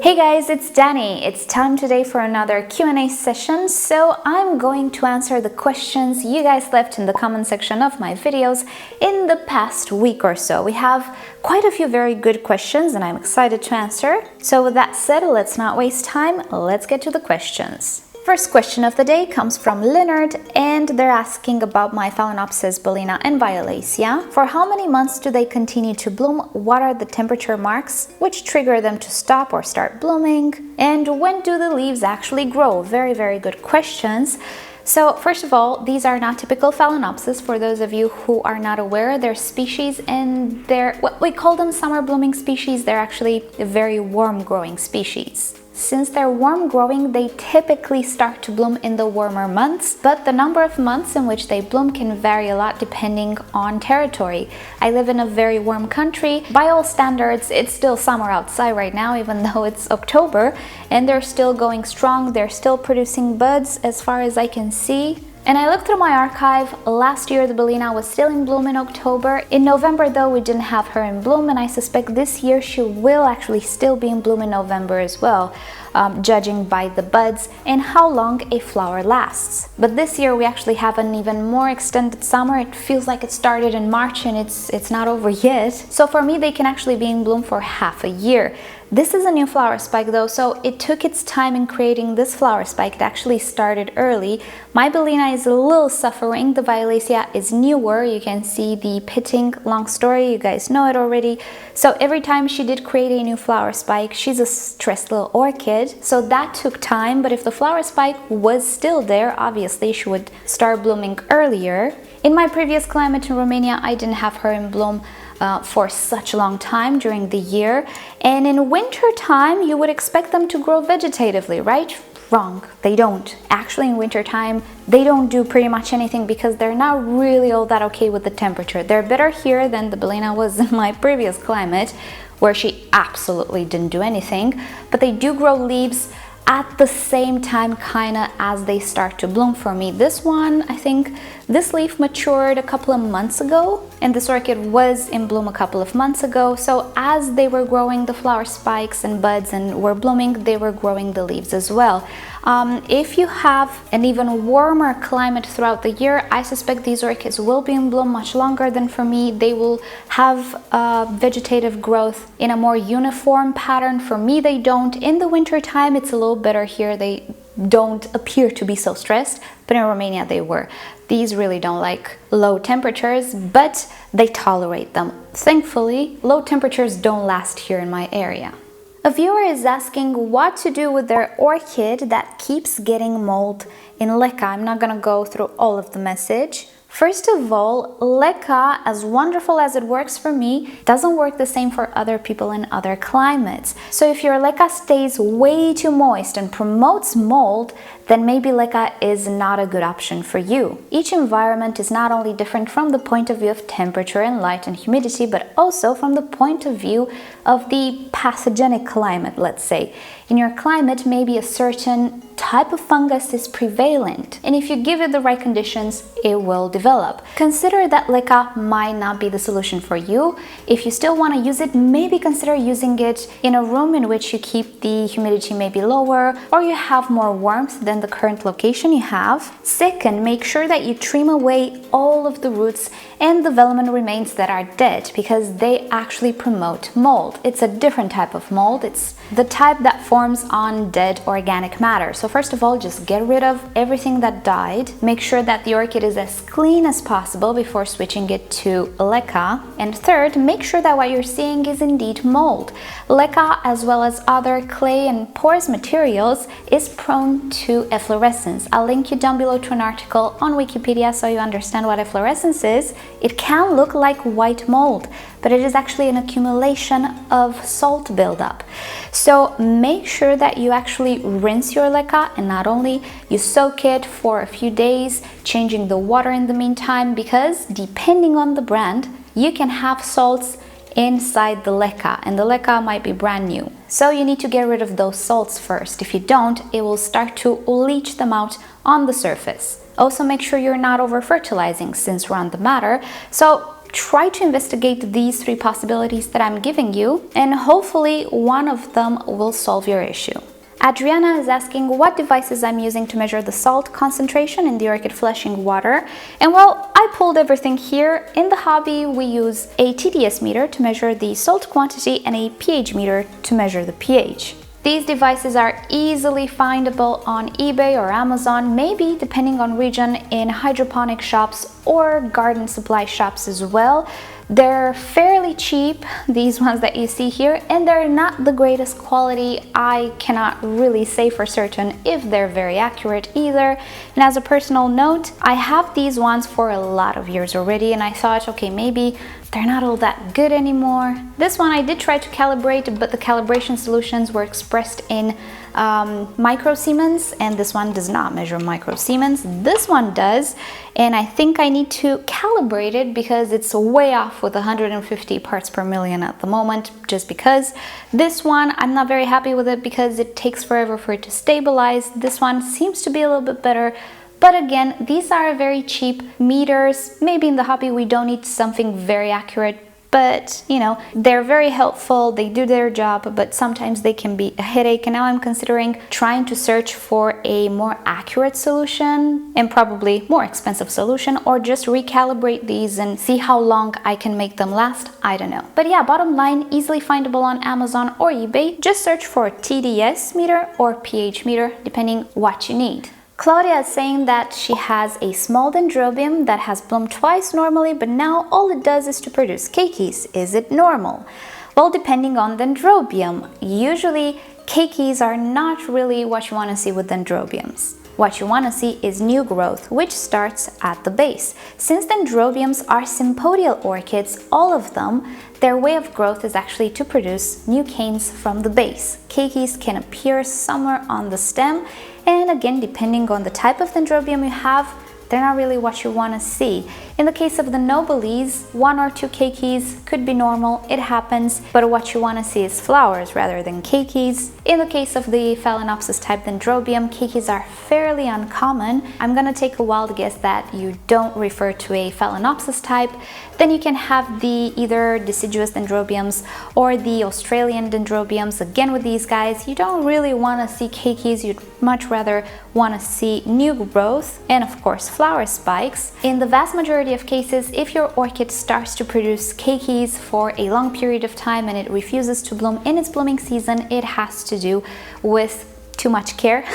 Hey guys, it's Danny. It's time today for another Q&A session. So I'm going to answer the questions you guys left in the comment section of my videos in the past week or so. We have quite a few very good questions and I'm excited to answer. So with that said, let's not waste time. Let's get to the questions. First question of the day comes from Leonard and they're asking about my Phalaenopsis, Balena and Violacea. For how many months do they continue to bloom? What are the temperature marks which trigger them to stop or start blooming? And when do the leaves actually grow? Very, very good questions. So first of all, these are not typical Phalaenopsis. For those of you who are not aware, they're species and we call them summer blooming species. They're actually a very warm growing species. Since they're warm growing, they typically start to bloom in the warmer months, but the number of months in which they bloom can vary a lot depending on territory. I live in a very warm country. By all standards, it's still summer outside right now, even though it's October, and they're still going strong. They're still producing buds as far as I can see. And I looked through my archive. Last year the Balena was still in bloom in October. In November though, we didn't have her in bloom, and I suspect this year she will actually still be in bloom in November as well, judging by the buds and how long a flower lasts. But this year we actually have an even more extended summer. It feels like it started in March and it's not over yet. So for me they can actually be in bloom for half a year. This is a new flower spike though, so it took its time in creating this flower spike. It actually started early. My Balena is a little suffering. The Violacea is newer. You can see the pitting, long story, you guys know it already. So every time she did create a new flower spike, she's a stressed little orchid. So that took time, but if the flower spike was still there, obviously she would start blooming earlier. In my previous climate in Romania, I didn't have her in bloom for such a long time during the year, and in winter time you would expect them to grow vegetatively, right? Wrong, they don't. Actually in winter time they don't do pretty much anything because they're not really all that okay with the temperature. They're better here than the Balena was in my previous climate where she absolutely didn't do anything, but they do grow leaves at the same time kinda as they start to bloom. For me, this one, I think this leaf matured a couple of months ago and this orchid was in bloom a couple of months ago. So as they were growing the flower spikes and buds and were blooming, they were growing the leaves as well. If you have an even warmer climate throughout the year, I suspect these orchids will be in bloom much longer than for me. They will have vegetative growth in a more uniform pattern. For me, they don't. In the winter time, it's a little better here. They don't appear to be so stressed, but in Romania they were. These really don't like low temperatures, but they tolerate them. Thankfully, low temperatures don't last here in my area. A viewer is asking what to do with their orchid that keeps getting mold in LECA. I'm not gonna go through all of the message. First of all, LECA, as wonderful as it works for me, doesn't work the same for other people in other climates. So if your LECA stays way too moist and promotes mold, then maybe LECA is not a good option for you. Each environment is not only different from the point of view of temperature and light and humidity, but also from the point of view of the pathogenic climate, let's say. In your climate, maybe a certain type of fungus is prevalent, and if you give it the right conditions, it will develop. Consider that LECA might not be the solution for you. If you still want to use it, maybe consider using it in a room in which you keep the humidity maybe lower or you have more warmth than the current location you have. Second, make sure that you trim away all of the roots and development remains that are dead because they actually promote mold. It's a different type of mold. It's the type that forms on dead organic matter. So first of all, just get rid of everything that died. Make sure that the orchid is as clean as possible before switching it to LECA. And third, make sure that what you're seeing is indeed mold. LECA, as well as other clay and porous materials, is prone to efflorescence. I'll link you down below to an article on Wikipedia so you understand what efflorescence is. It can look like white mold, but it is actually an accumulation of salt buildup. So make sure that you actually rinse your LECA, and not only you soak it for a few days, changing the water in the meantime, because depending on the brand, you can have salts inside the LECA, and the LECA might be brand new. So you need to get rid of those salts first. If you don't, it will start to leach them out on the surface. Also make sure you're not over fertilizing since we're on the matter. So try to investigate these 3 possibilities that I'm giving you, and hopefully one of them will solve your issue. Adriana is asking what devices I'm using to measure the salt concentration in the orchid flushing water. And well, I pulled everything here. In the hobby, we use a TDS meter to measure the salt quantity and a pH meter to measure the pH. These devices are easily findable on eBay or Amazon, maybe depending on region in hydroponic shops or garden supply shops as well. They're fairly cheap, these ones that you see here, and they're not the greatest quality. I cannot really say for certain if they're very accurate either. And as a personal note, I have these ones for a lot of years already, and I thought, okay, maybe they're not all that good anymore. This one I did try to calibrate, but the calibration solutions were expressed in microsiemens, and this one does not measure microsiemens. This one does, and I think I need to calibrate it because it's way off with 150 parts per million at the moment, just because. This one, I'm not very happy with it because it takes forever for it to stabilize. This one seems to be a little bit better. But again, these are very cheap meters. Maybe in the hobby we don't need something very accurate, but you know, they're very helpful, they do their job, but sometimes they can be a headache. And now I'm considering trying to search for a more accurate solution and probably more expensive solution, or just recalibrate these and see how long I can make them last. I don't know. But yeah, bottom line, easily findable on Amazon or eBay. Just search for TDS meter or pH meter, depending what you need. Claudia is saying that she has a small dendrobium that has bloomed twice normally, but now all it does is to produce keikis. Is it normal? Well, depending on dendrobium. Usually, keikis are not really what you want to see with dendrobiums. What you want to see is new growth, which starts at the base. Since dendrobiums are sympodial orchids, all of them, their way of growth is actually to produce new canes from the base. Keikis can appear somewhere on the stem, and again, depending on the type of dendrobium you have, they're not really what you want to see. In the case of the nobiles, 1 or 2 keikis could be normal, it happens, but what you want to see is flowers rather than keikis. In the case of the Phalaenopsis type dendrobium, keikis are fairly uncommon. I'm gonna take a wild guess that you don't refer to a Phalaenopsis type. Then you can have the either deciduous dendrobiums or the Australian dendrobiums. Again, with these guys, you don't really want to see keikis, you'd much rather want to see new growth and of course flower spikes. In the vast majority of cases, if your orchid starts to produce keikis for a long period of time and it refuses to bloom in its blooming season, it has to do with too much care,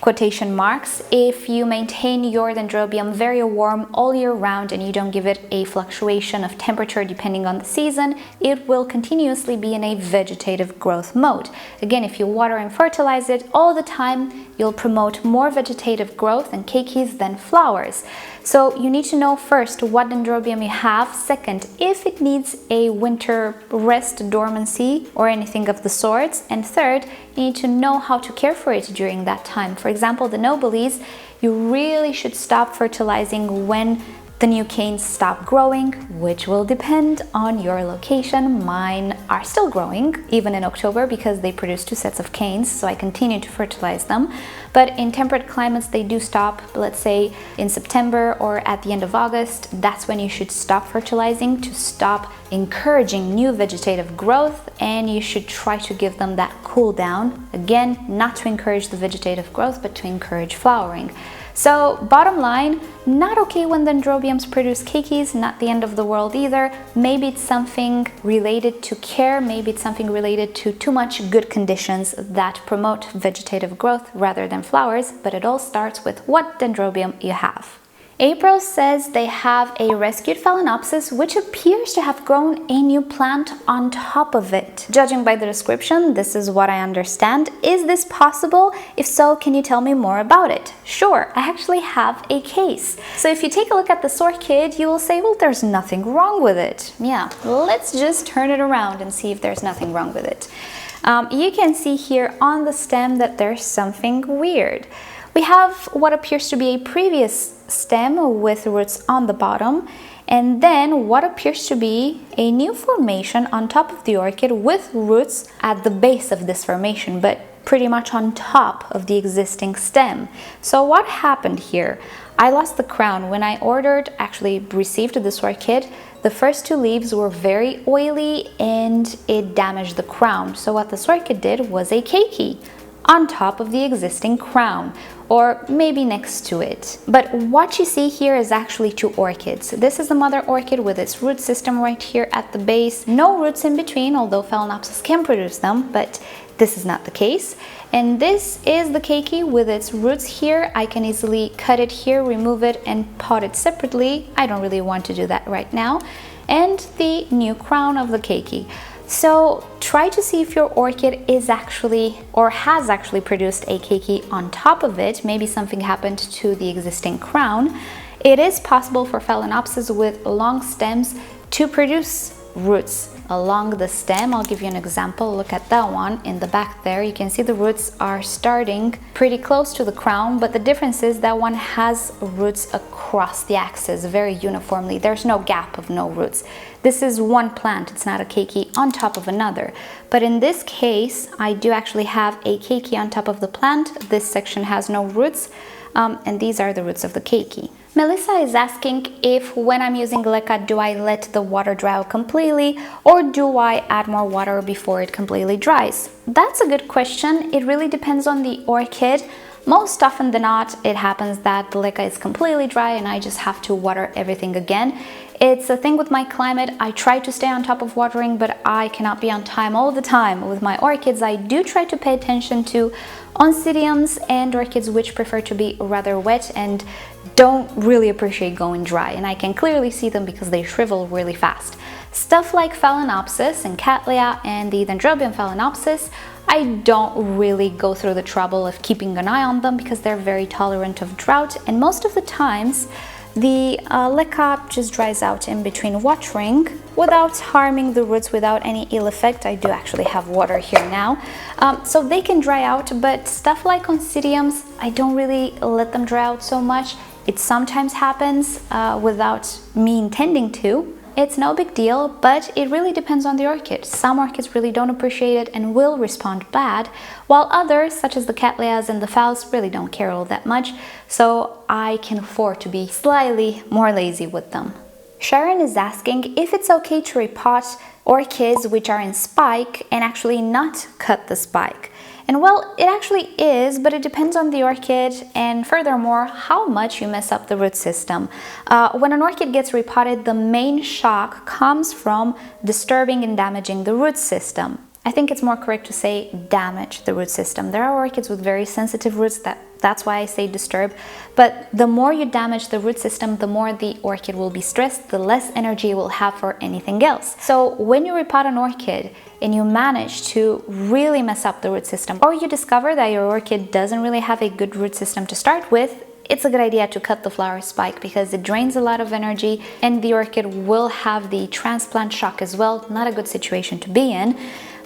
quotation marks. If you maintain your dendrobium very warm all year round and you don't give it a fluctuation of temperature depending on the season, it will continuously be in a vegetative growth mode. Again, if you water and fertilize it all the time, you'll promote more vegetative growth and keikis than flowers. So you need to know first what dendrobium you have, second, if it needs a winter rest, dormancy, or anything of the sorts, and third, you need to know how to care for it during that time. For example, the nobiles, you really should stop fertilizing when the new canes stop growing, which will depend on your location. Mine are still growing, even in October, because they produce 2 sets of canes, so I continue to fertilize them. But in temperate climates, they do stop, let's say in September or at the end of August. That's when you should stop fertilizing to stop encouraging new vegetative growth, and you should try to give them that cool down. Again, not to encourage the vegetative growth, but to encourage flowering. So bottom line, not okay when dendrobiums produce keikis, not the end of the world either. Maybe it's something related to care, maybe it's something related to too much good conditions that promote vegetative growth rather than flowers, but it all starts with what dendrobium you have. April says they have a rescued Phalaenopsis which appears to have grown a new plant on top of it. Judging by the description, this is what I understand. Is this possible? If so, can you tell me more about it? Sure, I actually have a case. So if you take a look at this orchid, you will say, well, there's nothing wrong with it. Yeah, let's just turn it around and see if there's nothing wrong with it. You can see here on the stem that there's something weird. We have what appears to be a previous stem with roots on the bottom, and then what appears to be a new formation on top of the orchid with roots at the base of this formation. But pretty much on top of the existing stem. So what happened here? I lost the crown. When I actually received this orchid, the first 2 leaves were very oily and it damaged the crown. So what this orchid did was a keiki on top of the existing crown, or maybe next to it. But what you see here is actually 2 orchids. This is the mother orchid with its root system right here at the base. No roots in between, although Phalaenopsis can produce them, but this is not the case. And this is the keiki with its roots here. I can easily cut it here, remove it, and pot it separately. I don't really want to do that right now. And the new crown of the keiki. So try to see if your orchid is actually or has actually produced a keiki on top of it. Maybe something happened to the existing crown. It is possible for Phalaenopsis with long stems to produce roots along the stem. I'll give you an example. Look at that one in the back there. You can see the roots are starting pretty close to the crown, but the difference is that one has roots across the axis very uniformly. There's no gap of no roots. This is one plant, it's not a keiki on top of another. But in this case, I do actually have a keiki on top of the plant. This section has no roots, and these are the roots of the keiki. Melissa is asking if when I'm using LECA, do I let the water dry out completely or do I add more water before it completely dries? That's a good question. It really depends on the orchid. Most often than not, it happens that the LECA is completely dry and I just have to water everything again. It's a thing with my climate. I try to stay on top of watering, but I cannot be on time all the time. With my orchids, I do try to pay attention to oncidiums and orchids which prefer to be rather wet and don't really appreciate going dry, and I can clearly see them because they shrivel really fast. Stuff like Phalaenopsis and Cattleyas and the Dendrobium Phalaenopsis, I don't really go through the trouble of keeping an eye on them because they're very tolerant of drought, and most of the times the LECA just dries out in between watering without harming the roots, without any ill effect. I do actually have water here now, so they can dry out, but stuff like oncidiums, I don't really let them dry out so much. It sometimes happens without me intending to. It's no big deal, but it really depends on the orchid. Some orchids really don't appreciate it and will respond bad, while others, such as the Cattleyas and the Phals, really don't care all that much, so I can afford to be slightly more lazy with them. Sharon is asking if it's okay to repot orchids which are in spike and actually not cut the spike. And well, it actually is, but it depends on the orchid and furthermore, how much you mess up the root system. When an orchid gets repotted, the main shock comes from disturbing and damaging the root system. I think it's more correct to say damage the root system. There are orchids with very sensitive roots, that's why I say disturb. But the more you damage the root system, the more the orchid will be stressed, the less energy it will have for anything else. So when you repot an orchid and you manage to really mess up the root system, or you discover that your orchid doesn't really have a good root system to start with, it's a good idea to cut the flower spike because it drains a lot of energy and the orchid will have the transplant shock as well. Not a good situation to be in.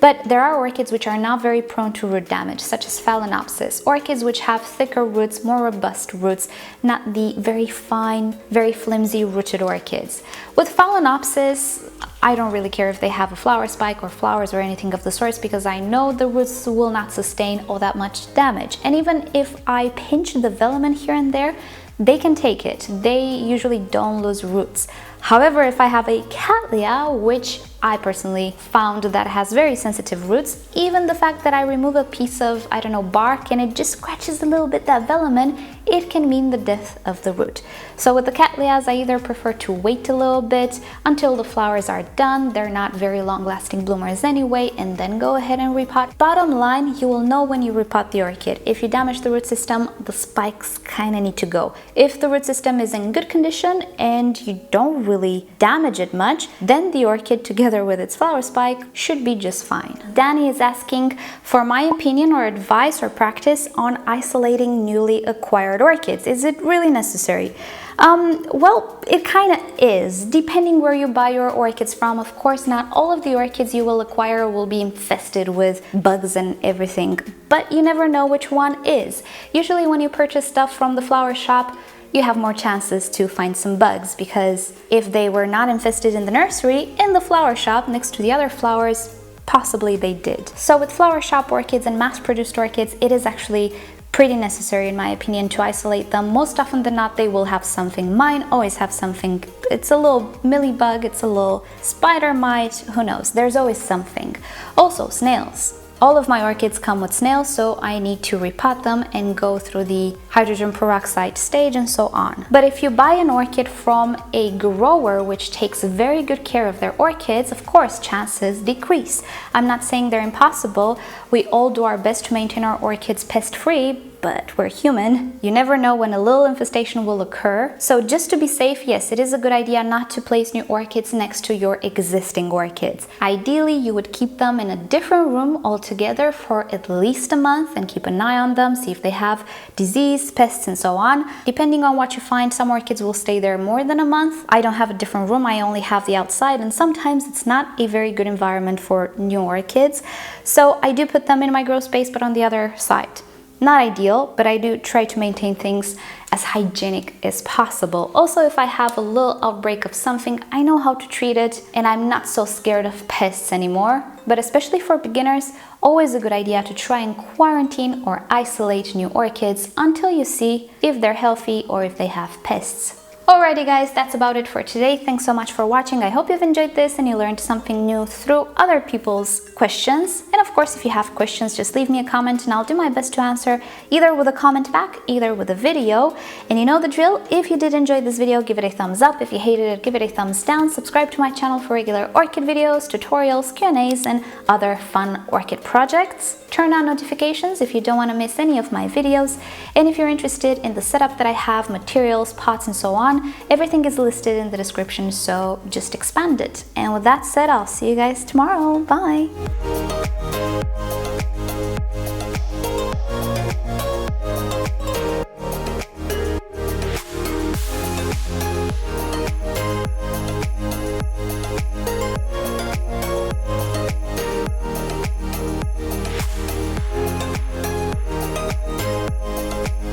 But there are orchids which are not very prone to root damage, such as Phalaenopsis, orchids which have thicker roots, more robust roots, not the very fine, very flimsy rooted orchids. With Phalaenopsis, I don't really care if they have a flower spike or flowers or anything of the sorts because I know the roots will not sustain all that much damage. And even if I pinch the velamen here and there, they can take it. They usually don't lose roots. However, if I have a Cattleya, which I personally found that has very sensitive roots, even the fact that I remove a piece of, I don't know, bark and it just scratches a little bit that velamen, it can mean the death of the root. So with the Cattleyas, I either prefer to wait a little bit until the flowers are done, they're not very long-lasting bloomers anyway, and then go ahead and repot. Bottom line, you will know when you repot the orchid. If you damage the root system, the spikes kind of need to go. If the root system is in good condition and you don't really damage it much, then the orchid together with its flower spike should be just fine. Danny is asking for my opinion or advice or practice on isolating newly acquired orchids. Is it really necessary? Well, it kind of is, depending where you buy your orchids from. Of course, not all of the orchids you will acquire will be infested with bugs and everything, but you never know which one is. Usually when you purchase stuff from the flower shop, you have more chances to find some bugs because if they were not infested in the nursery, in the flower shop next to the other flowers, possibly they did. So with flower shop orchids and mass-produced orchids, it is actually pretty necessary in my opinion to isolate them. Most often than not, they will have something. Mine always have something. It's a little millibug, it's a little spider mite, who knows, there's always something. Also snails. All of my orchids come with snails, so I need to repot them and go through the hydrogen peroxide stage and so on. But if you buy an orchid from a grower which takes very good care of their orchids, of course chances decrease. I'm not saying they're impossible. We all do our best to maintain our orchids pest-free, but we're human. You never know when a little infestation will occur. So just to be safe, yes, it is a good idea not to place new orchids next to your existing orchids. Ideally, you would keep them in a different room altogether for at least a month and keep an eye on them, see if they have disease, pests, and so on. Depending on what you find, some orchids will stay there more than a month. I don't have a different room, I only have the outside, and sometimes it's not a very good environment for new orchids. So I do put them in my grow space, but on the other side. Not ideal, but I do try to maintain things as hygienic as possible. Also, if I have a little outbreak of something, I know how to treat it and I'm not so scared of pests anymore. But especially for beginners, always a good idea to try and quarantine or isolate new orchids until you see if they're healthy or if they have pests. Alrighty guys, that's about it for today. Thanks so much for watching. I hope you've enjoyed this and you learned something new through other people's questions. And of course, if you have questions, just leave me a comment and I'll do my best to answer either with a comment back, either with a video. And you know the drill. If you did enjoy this video, give it a thumbs up. If you hated it, give it a thumbs down. Subscribe to my channel for regular orchid videos, tutorials, Q&As, and other fun orchid projects. Turn on notifications if you don't want to miss any of my videos. And if you're interested in the setup that I have, materials, pots, and so on, everything is listed in the description, so just expand it. And with that said, I'll see you guys tomorrow. Bye!